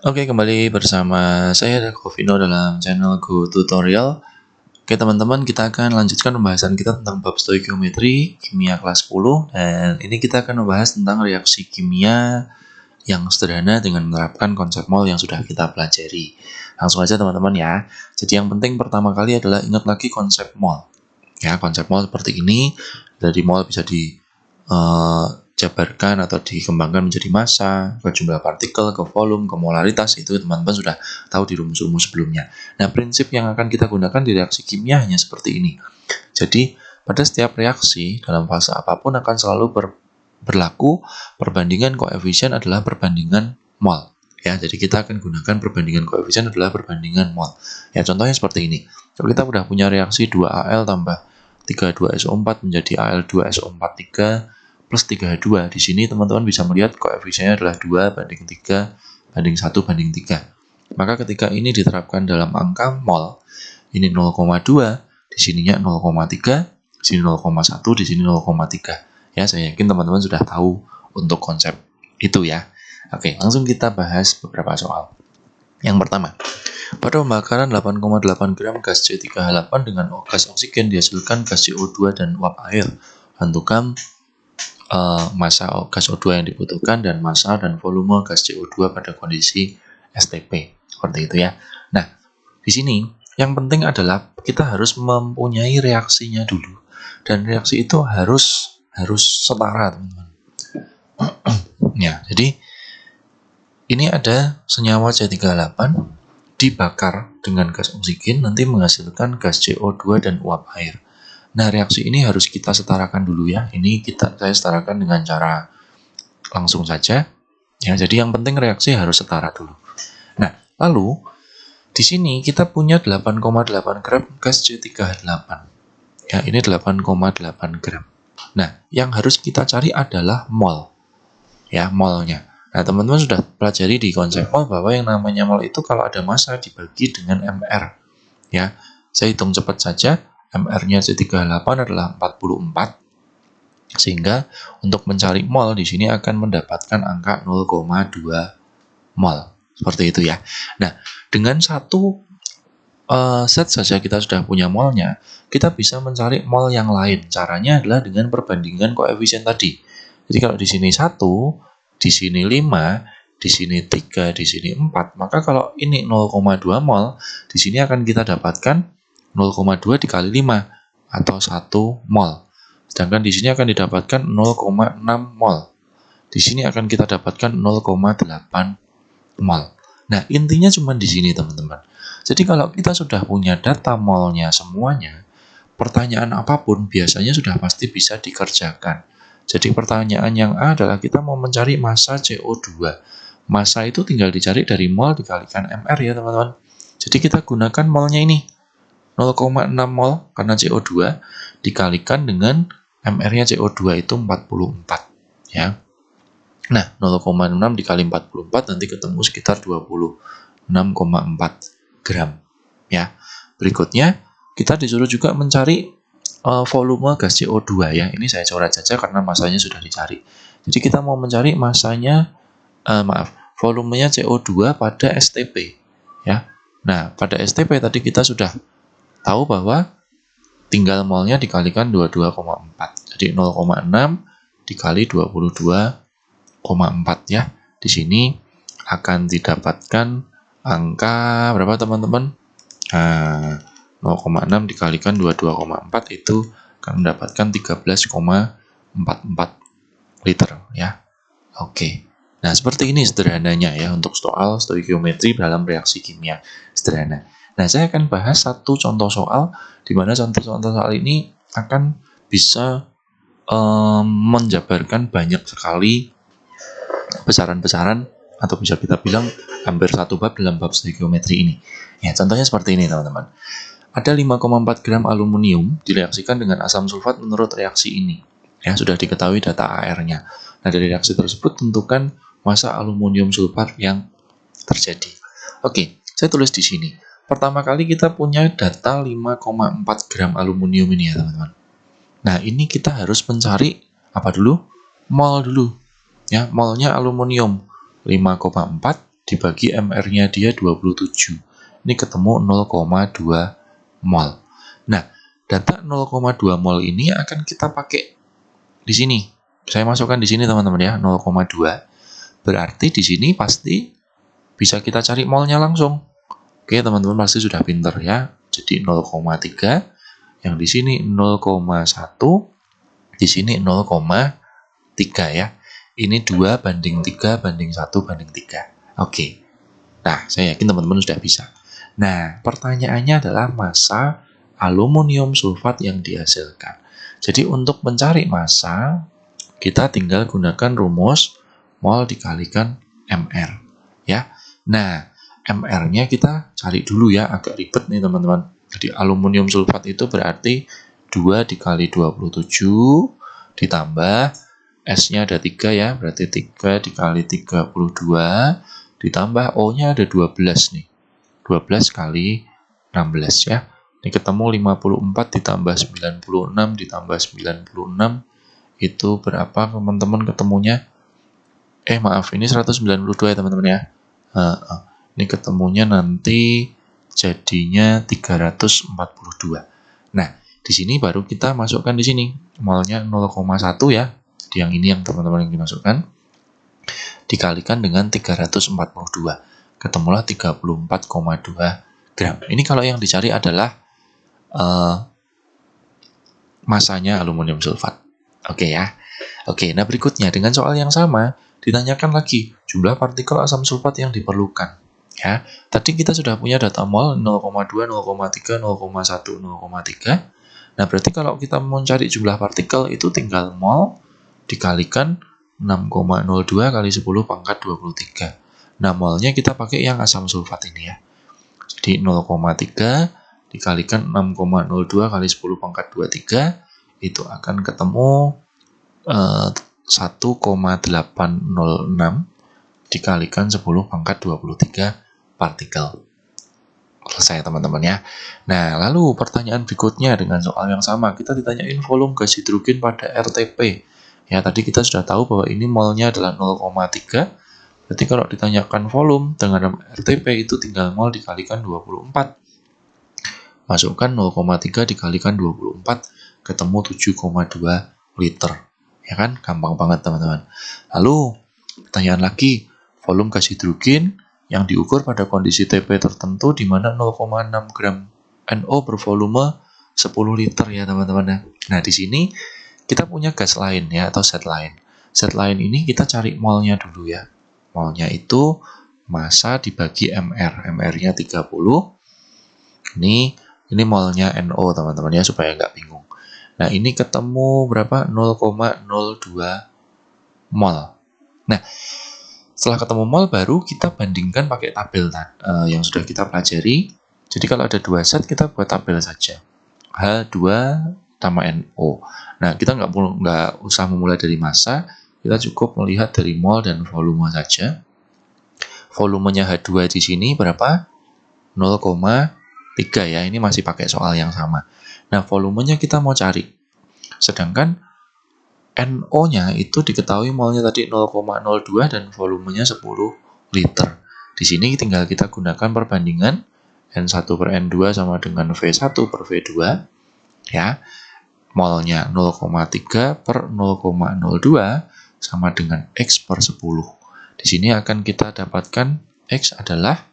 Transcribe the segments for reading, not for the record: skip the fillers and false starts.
Oke, kembali bersama saya Vino dalam channel Go Tutorial. Oke teman-teman, kita akan lanjutkan pembahasan kita tentang bab stoikiometri kimia kelas 10. Dan ini kita akan membahas tentang reaksi kimia yang sederhana dengan menerapkan konsep mol yang sudah kita pelajari. Langsung aja teman-teman ya. Jadi yang penting pertama kali adalah ingat lagi konsep mol. Ya, konsep mol seperti ini. Dari mol bisa dijabarkan atau dikembangkan menjadi massa, ke jumlah partikel, ke volume, ke molaritas. Itu teman-teman sudah tahu di rumus-rumus sebelumnya. Nah, prinsip yang akan kita gunakan di reaksi kimia hanya seperti ini. Jadi, pada setiap reaksi dalam fase apapun akan selalu berlaku perbandingan koefisien adalah perbandingan mol. Ya, jadi kita akan gunakan perbandingan koefisien adalah perbandingan mol. Ya, contohnya seperti ini. Kalau kita sudah punya reaksi 2Al tambah 32SO4 menjadi Al2SO43 plus 3H2. Di sini teman-teman bisa melihat koefisiennya adalah 2 banding 3 banding 1 banding 3. Maka ketika ini diterapkan dalam angka mol, ini 0,2, di sininya 0,3, di sini 0,1, di sini 0,3. Ya, saya yakin teman-teman sudah tahu untuk konsep itu ya. Oke, langsung kita bahas beberapa soal. Yang pertama, pada pembakaran 8,8 gram gas C3H8 dengan gas oksigen dihasilkan gas CO2 dan uap air. Tentukan massa gas O2 yang dibutuhkan dan massa dan volume gas CO2 pada kondisi STP. Seperti itu ya. Nah, di sini yang penting adalah kita harus mempunyai reaksinya dulu. Dan reaksi itu harus setara, teman-teman. Ya, jadi ini ada senyawa C3H8 dibakar dengan gas oksigen nanti menghasilkan gas CO2 dan uap air. Nah, reaksi ini harus kita setarakan dulu ya. Ini saya setarakan dengan cara langsung saja. Ya, jadi yang penting reaksi harus setara dulu. Nah, lalu di sini kita punya 8,8 gram gas C3H8. Ya, ini 8,8 gram. Nah, yang harus kita cari adalah mol. Ya, molnya. Nah, teman-teman sudah pelajari di konsep mol bahwa yang namanya mol itu kalau ada massa dibagi dengan MR. Ya, saya hitung cepat saja. MR-nya C3H8 adalah 44. Sehingga untuk mencari mol di sini akan mendapatkan angka 0,2 mol. Seperti itu ya. Nah, dengan satu set saja kita sudah punya molnya, kita bisa mencari mol yang lain. Caranya adalah dengan perbandingan koefisien tadi. Jadi kalau di sini 1, di sini 5, di sini 3, di sini 4, maka kalau ini 0,2 mol, di sini akan kita dapatkan 0,2 dikali 5 atau 1 mol. Sedangkan di sini akan didapatkan 0,6 mol. Di sini akan kita dapatkan 0,8 mol. Nah, intinya cuma di sini, teman-teman. Jadi kalau kita sudah punya data molnya semuanya, pertanyaan apapun biasanya sudah pasti bisa dikerjakan. Jadi pertanyaan yang A adalah kita mau mencari massa CO2. Massa itu tinggal dicari dari mol dikalikan MR ya, teman-teman. Jadi kita gunakan molnya ini. 0,6 mol karena CO2 dikalikan dengan MR-nya CO2 itu 44 ya. Nah, 0,6 dikali 44 nanti ketemu sekitar 26,4 gram ya. Berikutnya kita disuruh juga mencari volume gas CO2 ya. Ini saya coret saja karena masanya sudah dicari. Jadi kita mau mencari masanya volumenya CO2 pada STP ya. Nah, pada STP tadi kita sudah tahu bahwa tinggal molnya dikalikan 22,4. Jadi 0,6 dikali 22,4 ya. Di sini akan didapatkan angka berapa, teman-teman? 0,6 dikalikan 22,4 itu akan mendapatkan 13,44 liter ya. Oke. Nah, seperti ini sederhananya ya untuk soal stoikiometri dalam reaksi kimia sederhana. Nah, saya akan bahas satu contoh soal di mana contoh-contoh soal ini akan bisa menjabarkan banyak sekali besaran-besaran atau bisa kita bilang hampir satu bab dalam bab stoikiometri ini. Ya, contohnya seperti ini, teman-teman. Ada 5,4 gram aluminium direaksikan dengan asam sulfat menurut reaksi ini. Ya, sudah diketahui data AR-nya. Nah, dari reaksi tersebut tentukan massa aluminium sulfat yang terjadi. Oke, saya tulis di sini. Pertama kali kita punya data 5,4 gram aluminium ini ya, teman-teman. Nah, ini kita harus mencari apa dulu? Mol dulu. Ya, molnya aluminium 5,4 dibagi MR-nya dia 27. Ini ketemu 0,2 mol. Nah, data 0,2 mol ini akan kita pakai di sini. Saya masukkan di sini teman-teman ya, 0,2. Berarti di sini pasti bisa kita cari molnya langsung. Oke, teman-teman pasti sudah pinter ya. Jadi 0,3, yang di sini 0,1, di sini 0,3 ya. Ini 2 banding 3 banding 1 banding 3. Oke. Nah, saya yakin teman-teman sudah bisa. Nah, pertanyaannya adalah massa aluminium sulfat yang dihasilkan. Jadi untuk mencari massa, kita tinggal gunakan rumus mol dikalikan MR. Ya. Nah, MR-nya kita cari dulu ya, agak ribet nih teman-teman. Jadi aluminium sulfat itu berarti 2 dikali 27 ditambah S-nya ada 3 ya, berarti 3 dikali 32 ditambah O-nya ada 12 nih. 12 kali 16 ya. Ini ketemu 54 ditambah 96 ditambah 96 itu berapa teman-teman ketemunya? Maaf, ini 192 ya teman-teman ya. Ini ketemunya nanti jadinya 342. Nah, di sini baru kita masukkan di sini molnya 0,1 ya. Jadi yang ini yang teman-teman yang dimasukkan dikalikan dengan 342. Ketemulah 34,2 gram. Ini kalau yang dicari adalah masanya aluminium sulfat. Oke ya. Oke, nah berikutnya dengan soal yang sama ditanyakan lagi jumlah partikel asam sulfat yang diperlukan. Ya, tadi kita sudah punya data mol 0,2, 0,3, 0,1, 0,3. Nah, berarti kalau kita mau cari jumlah partikel itu tinggal mol dikalikan 6,02 kali 10 pangkat 23. Nah, molnya kita pakai yang asam sulfat ini ya. Jadi 0,3 dikalikan 6,02 kali 10 pangkat 23 itu akan ketemu 1,806 dikalikan 10 pangkat 23 partikel. Selesai teman-teman ya. Nah, lalu pertanyaan berikutnya dengan soal yang sama. Kita ditanyain volume gas hidrogen pada RTP. Ya, tadi kita sudah tahu bahwa ini molnya adalah 0,3. Berarti kalau ditanyakan volume dengan RTP itu tinggal mol dikalikan 24. Masukkan 0,3 dikalikan 24, ketemu 7,2 liter. Ya kan? Gampang banget teman-teman. Lalu, pertanyaan lagi, volume gas hidrogen yang diukur pada kondisi TP tertentu di mana 0,6 gram NO bervolume 10 liter ya teman-teman. Nah, di sini kita punya gas lain ya atau zat lain. Zat lain ini kita cari molnya dulu ya. Molnya itu massa dibagi MR. MR-nya 30. Ini molnya NO teman-teman ya supaya nggak bingung. Nah, ini ketemu berapa? 0,02 mol. Nah, setelah ketemu mol baru kita bandingkan pakai tabel yang sudah kita pelajari. Jadi kalau ada dua zat kita buat tabel saja. H2 tambah NO. Nah, kita nggak usah memulai dari massa, kita cukup melihat dari mol dan volume saja. Volumenya H2 di sini berapa? 0,3 ya, ini masih pakai soal yang sama. Nah, volumenya kita mau cari. Sedangkan NO-nya itu diketahui molnya tadi 0,02 dan volumenya 10 liter. Di sini tinggal kita gunakan perbandingan N1 per N2 sama dengan V1 per V2. Ya, molnya 0,3 per 0,02 sama dengan X per 10. Di sini akan kita dapatkan X adalah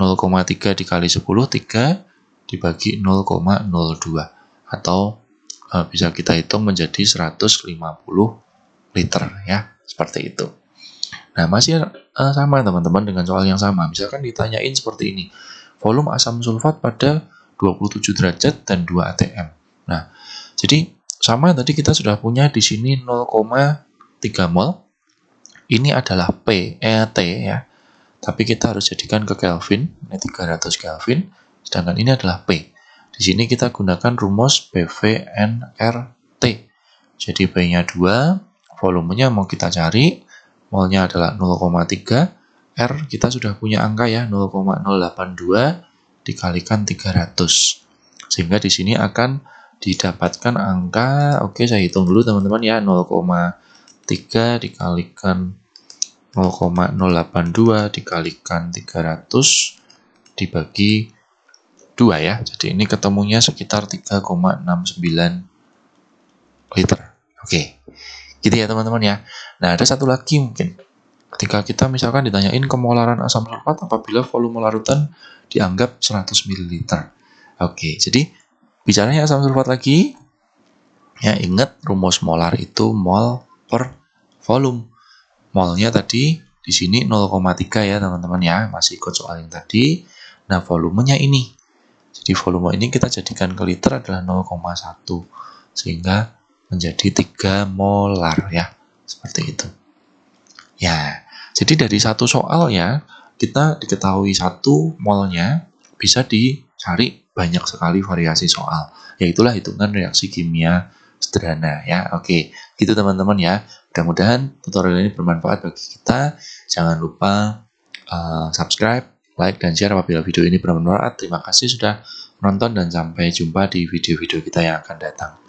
0,3 dikali 10, 3 dibagi 0,02. Atau bisa kita hitung menjadi 150 liter ya, seperti itu. Nah, masih sama teman-teman dengan soal yang sama. Misalkan ditanyain seperti ini. Volume asam sulfat pada 27 derajat dan 2 atm. Nah, jadi sama tadi kita sudah punya di sini 0,3 mol. Ini adalah T ya. Tapi kita harus jadikan ke Kelvin, ini 300 Kelvin, sedangkan ini adalah P. Di sini kita gunakan rumus PV/nRT. Jadi P-nya 2, volumenya mau kita cari, molnya adalah 0,3, R kita sudah punya angka ya, 0,082 dikalikan 300. Sehingga di sini akan didapatkan angka, oke saya hitung dulu teman-teman ya, 0,3 dikalikan 0,082 dikalikan 300 dibagi 2 ya. Jadi ini ketemunya sekitar 3,69 liter. Oke. Gitu ya teman-teman ya. Nah, ada satu lagi mungkin. Ketika kita misalkan ditanyain kemolaran asam sulfat apabila volume larutan dianggap 100 ml. Oke, jadi bicaranya asam sulfat lagi. Ya, ingat rumus molar itu mol per volume. Molnya tadi di sini 0,3 ya teman-teman ya. Masih ikut soal yang tadi. Nah, volumenya ini. Jadi volume ini kita jadikan ke liter adalah 0,1. Sehingga menjadi 3 molar ya. Seperti itu. Ya, jadi dari satu soal ya, kita diketahui 1 molnya bisa dicari banyak sekali variasi soal. Yaitulah hitungan reaksi kimia sederhana ya. Oke, gitu teman-teman ya. Mudah-mudahan tutorial ini bermanfaat bagi kita. Jangan lupa subscribe, like, dan share apabila video ini bermanfaat. Terima kasih sudah menonton dan sampai jumpa di video-video kita yang akan datang.